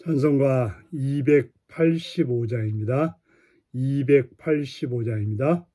찬송가 285장입니다. 285장입니다.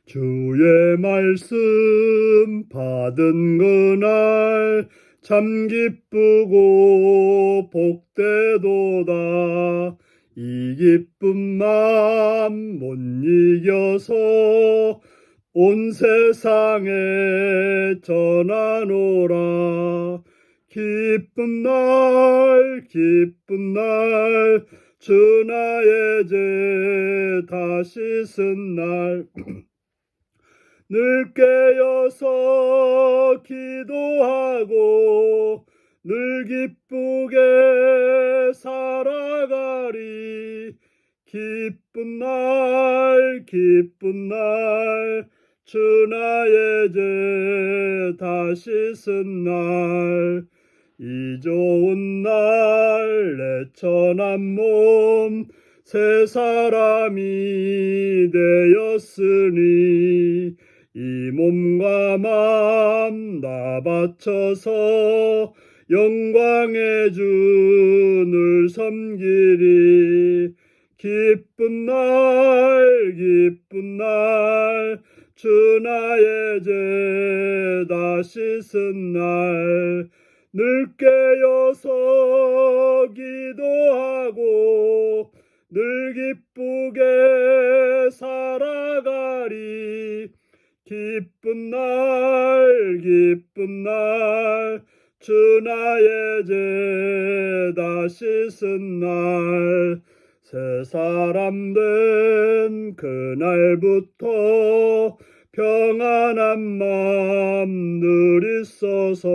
주의 말씀 받은 그날 참 기쁘고 복되도다. 이 기쁜 맘 못 이겨서 온 세상에 전하노라. 기쁜 날 주 나의 죄 다시 쓴 날 늘 깨어서 기도하고 늘 기쁘게 살아가리. 기쁜 날 주 나의 죄 다시 쓴 날 이 좋은 날 내 천한 몸 새 사람이 되었으니 이 몸과 맘 다 바쳐서 영광의 주를 섬기리. 기쁜 날 주 나의 죄 다시 쓴 날 늘 깨어서 기도하고 늘 기쁘게 살아가리. 기쁜 날 주 나의 죄 다시 쓴 날 새 사람 된 그날부터 평안한 맘 늘 있어서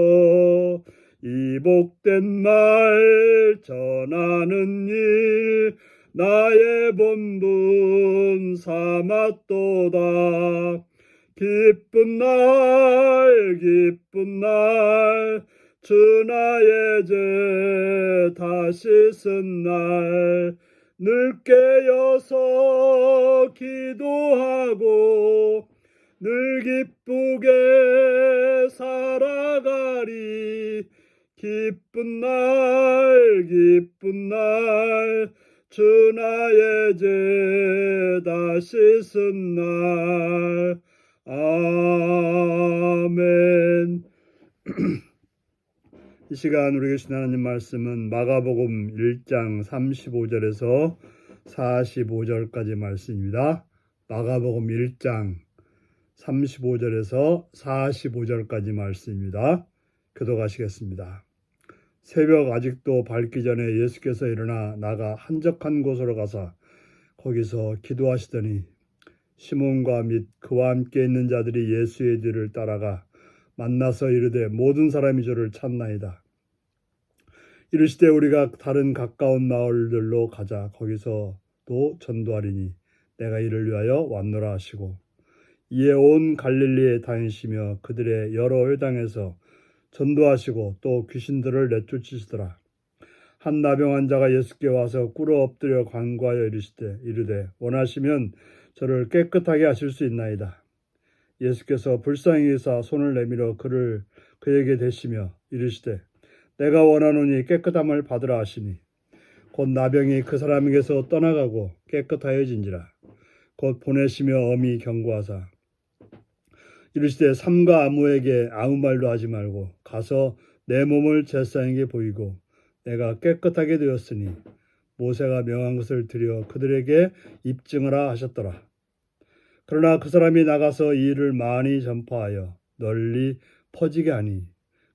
이 복된 말 전하는 일 나의 본분 삼았도다. 기쁜 날 주 나의 죄 다시 쓴 날 늘 깨어서 기도하고 늘 기쁘게 살아가리. 기쁜 날 주 나의 죄 다시 쓴 날 아멘. 이 시간 우리에게 주신 하나님 말씀은 마가복음 1장 35절에서 45절까지 말씀입니다. 마가복음 1장 35절에서 45절까지 말씀입니다. 교독하시겠습니다. 새벽 아직도 밝기 전에 예수께서 일어나 나가 한적한 곳으로 가서 거기서 기도하시더니 시몬과 및 그와 함께 있는 자들이 예수의 뒤를 따라가 만나서 이르되 모든 사람이 저를 찾나이다. 이르시되 우리가 다른 가까운 마을들로 가자. 거기서도 전도하리니 내가 이를 위하여 왔노라 하시고 이에 온 갈릴리에 다니시며 그들의 여러 회당에서 전도하시고 또 귀신들을 내쫓으시더라. 한 나병 환자가 예수께 와서 꿇어 엎드려 간구하여 이르되 원하시면 저를 깨끗하게 하실 수 있나이다. 예수께서 불쌍히 여기사 손을 내밀어 그에게 대시며 이르시되 내가 원하노니 깨끗함을 받으라 하시니 곧 나병이 그 사람에게서 떠나가고 깨끗하여진지라. 곧 보내시며 엄히 경고하사 이르시되 삼가 아무에게 아무 말도 하지 말고 가서 내 몸을 제사장에게 보이고 내가 깨끗하게 되었으니 모세가 명한 것을 드려 그들에게 입증하라 하셨더라. 그러나 그 사람이 나가서 이 일을 많이 전파하여 널리 퍼지게 하니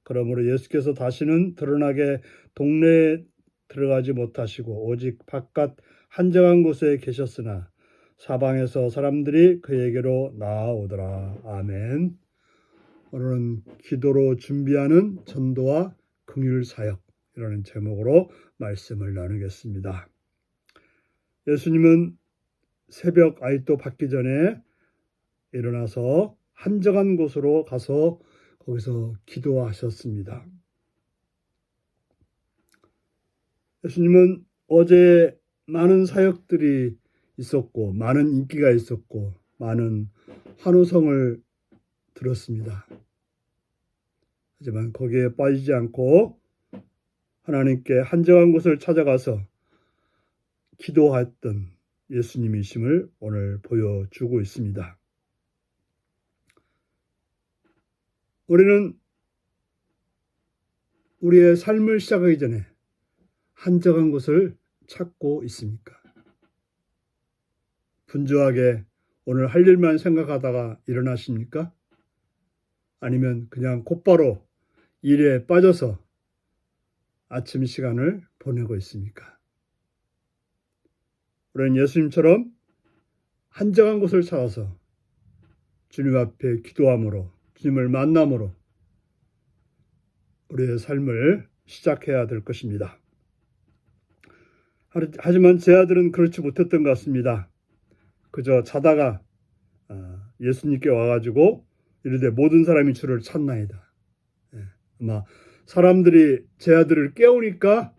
그러므로 예수께서 다시는 드러나게 동네에 들어가지 못하시고 오직 바깥 한적한 곳에 계셨으나 사방에서 사람들이 그에게로 나아오더라. 아멘. 오늘은 기도로 준비하는 전도와 긍휼 사역이라는 제목으로 말씀을 나누겠습니다. 예수님은 새벽 아직도 밝기 전에 일어나서 한적한 곳으로 가서 거기서 기도하셨습니다. 예수님은 어제 많은 사역들이 있었고 많은 인기가 있었고 많은 환호성을 들었습니다. 하지만 거기에 빠지지 않고 하나님께 한적한 곳을 찾아가서 기도했던 예수님이심을 오늘 보여주고 있습니다. 우리는 우리의 삶을 시작하기 전에 한적한 곳을 찾고 있습니까? 분주하게 오늘 할 일만 생각하다가 일어나십니까? 아니면 그냥 곧바로 일에 빠져서 아침 시간을 보내고 있습니까? 우리는 예수님처럼 한적한 곳을 찾아서 주님 앞에 기도함으로, 주님을 만남으로 우리의 삶을 시작해야 될 것입니다. 하지만 제 아들은 그렇지 못했던 것 같습니다. 그저 자다가 예수님께 와가지고 이르되 모든 사람이 주를 찾나이다. 아마 사람들이 제 아들을 깨우니까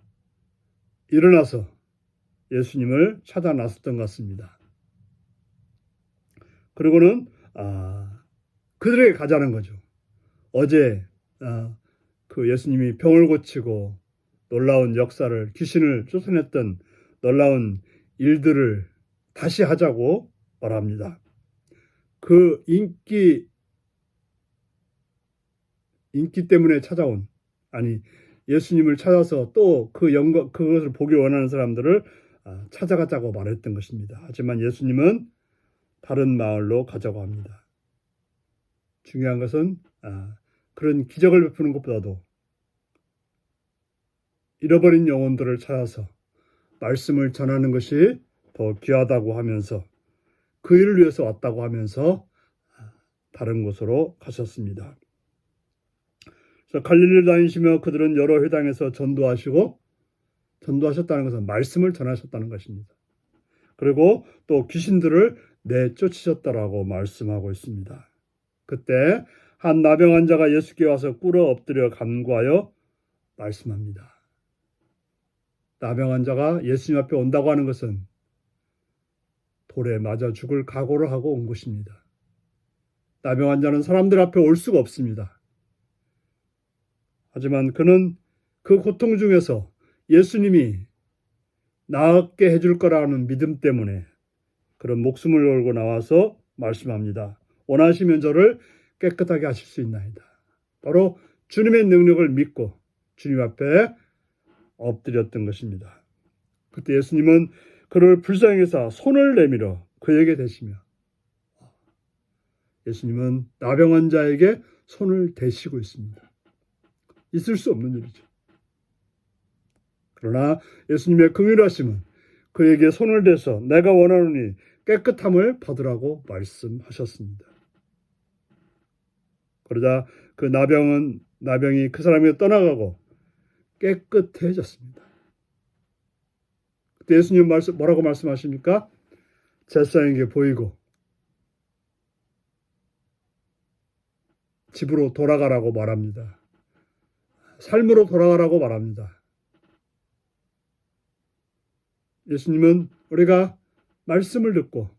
일어나서 예수님을 찾아 나섰던 것 같습니다. 그리고는 그들에게 가자는 거죠. 어제 그 예수님이 병을 고치고 놀라운 역사를, 귀신을 쫓아냈던 놀라운 일들을 다시 하자고 말합니다. 그 인기 때문에 찾아온, 아니 예수님을 찾아서 또 그 영광, 그것을 보기 원하는 사람들을 찾아가자고 말했던 것입니다. 하지만 예수님은 다른 마을로 가자고 합니다. 중요한 것은 그런 기적을 베푸는 것보다도 잃어버린 영혼들을 찾아서 말씀을 전하는 것이 더 귀하다고 하면서 그 일을 위해서 왔다고 하면서 다른 곳으로 가셨습니다. 그래서 갈릴리를 다니시며 그들은 여러 회당에서 전도하셨다는 것은 말씀을 전하셨다는 것입니다. 그리고 또 귀신들을 내쫓으셨다라고 말씀하고 있습니다. 그때 한 나병 환자가 예수께 와서 꿇어 엎드려 간구하여 말씀합니다. 나병 환자가 예수님 앞에 온다고 하는 것은 돌에 맞아 죽을 각오를 하고 온 것입니다. 나병 환자는 사람들 앞에 올 수가 없습니다. 하지만 그는 그 고통 중에서 예수님이 낫게 해줄 거라는 믿음 때문에 그런 목숨을 걸고 나와서 말씀합니다. 원하시면 저를 깨끗하게 하실 수 있나이다. 바로 주님의 능력을 믿고 주님 앞에 엎드렸던 것입니다. 그때 예수님은 그를 불쌍히 여기사 손을 내밀어 그에게 대시며, 예수님은 나병 환자에게 손을 대시고 있습니다. 있을 수 없는 일이죠. 그러나 예수님의 긍휼하심은 그에게 손을 대서 내가 원하노니 깨끗함을 받으라고 말씀하셨습니다. 그러자 그 나병이 그 사람에게 떠나가고 깨끗해졌습니다. 그때 예수님 뭐라고 말씀하십니까? 제사장에게 보이고 집으로 돌아가라고 말합니다. 삶으로 돌아가라고 말합니다. 예수님은 우리가 말씀을 듣고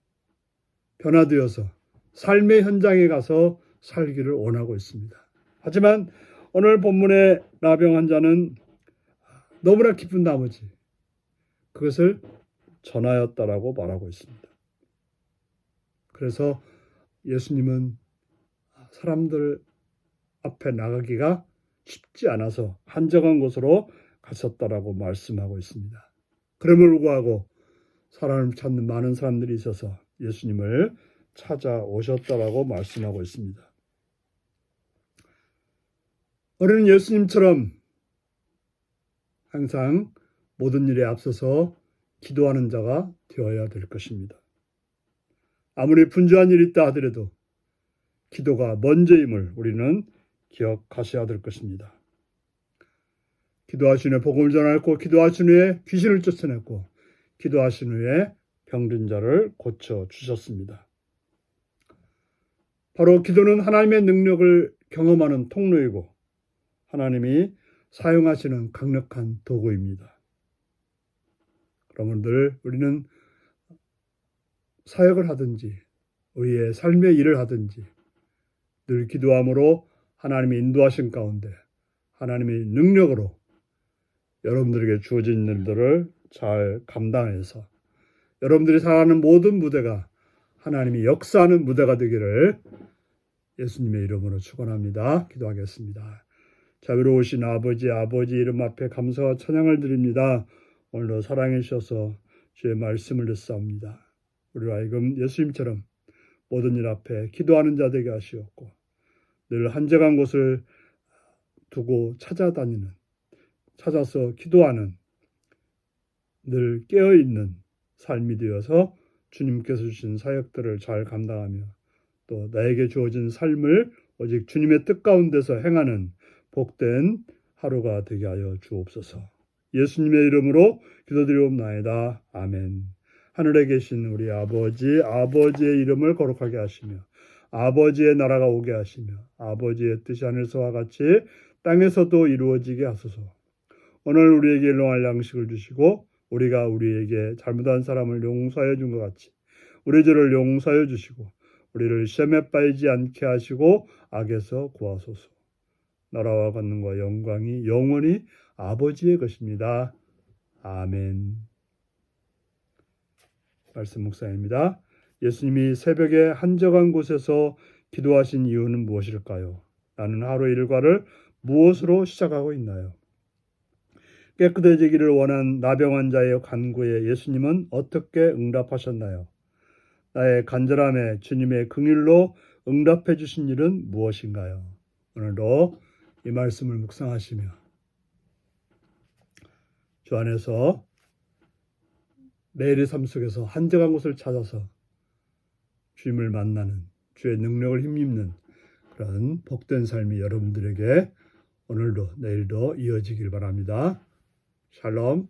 변화되어서 삶의 현장에 가서 살기를 원하고 있습니다. 하지만 오늘 본문의 나병 환자는 너무나 기쁜 나머지 그것을 전하였다라고 말하고 있습니다. 그래서 예수님은 사람들 앞에 나가기가 쉽지 않아서 한적한 곳으로 가셨다라고 말씀하고 있습니다. 그럼에도 불구하고 사람을 찾는 많은 사람들이 있어서 예수님을 찾아오셨다라고 말씀하고 있습니다. 우리는 예수님처럼 항상 모든 일에 앞서서 기도하는 자가 되어야 될 것입니다. 아무리 분주한 일이 있다 하더라도 기도가 먼저임을 우리는 기억하셔야 될 것입니다. 기도하신 후에 복음을 전하였고, 기도하신 후에 귀신을 쫓아냈고, 기도하신 후에 병든 자를 고쳐주셨습니다. 바로 기도는 하나님의 능력을 경험하는 통로이고 하나님이 사용하시는 강력한 도구입니다. 그러면 늘 우리는 사역을 하든지 우리의 삶의 일을 하든지 늘 기도함으로 하나님의 인도하신 가운데 하나님의 능력으로 여러분들에게 주어진 일들을 잘 감당해서 여러분들이 살아가는 모든 무대가 하나님이 역사하는 무대가 되기를 예수님의 이름으로 축원합니다. 기도하겠습니다. 자비로우신 아버지 이름 앞에 감사와 찬양을 드립니다. 오늘도 사랑해 주셔서 주의 말씀을 듣사옵니다. 우리로 하여금 예수님처럼 모든 일 앞에 기도하는 자 되게 하시옵고 늘 한적한 곳을 두고 찾아서 기도하는 늘 깨어있는 삶이 되어서 주님께서 주신 사역들을 잘 감당하며 또 나에게 주어진 삶을 오직 주님의 뜻 가운데서 행하는 복된 하루가 되게 하여 주옵소서. 예수님의 이름으로 기도드리옵나이다. 아멘. 하늘에 계신 우리 아버지의 이름을 거룩하게 하시며 아버지의 나라가 오게 하시며 아버지의 뜻이 하늘에서와 같이 땅에서도 이루어지게 하소서. 오늘 우리에게 일용할 양식을 주시고 우리가 우리에게 잘못한 사람을 용서하여 준 것 같이 우리 죄를 용서하여 주시고 우리를 시험에 빠지지 않게 하시고 악에서 구하소서. 나라와 권능과 영광이 영원히 아버지의 것입니다. 아멘. 말씀 묵상입니다. 예수님이 새벽에 한적한 곳에서 기도하신 이유는 무엇일까요? 나는 하루 일과를 무엇으로 시작하고 있나요? 깨끗해지기를 원한 나병 환자의 간구에 예수님은 어떻게 응답하셨나요? 나의 간절함에 주님의 긍휼로 응답해 주신 일은 무엇인가요? 오늘도 이 말씀을 묵상하시며 주 안에서 매일의 삶 속에서 한적한 곳을 찾아서 주님을 만나는 주의 능력을 힘입는 그런 복된 삶이 여러분들에게 오늘도 내일도 이어지길 바랍니다. 샬롬.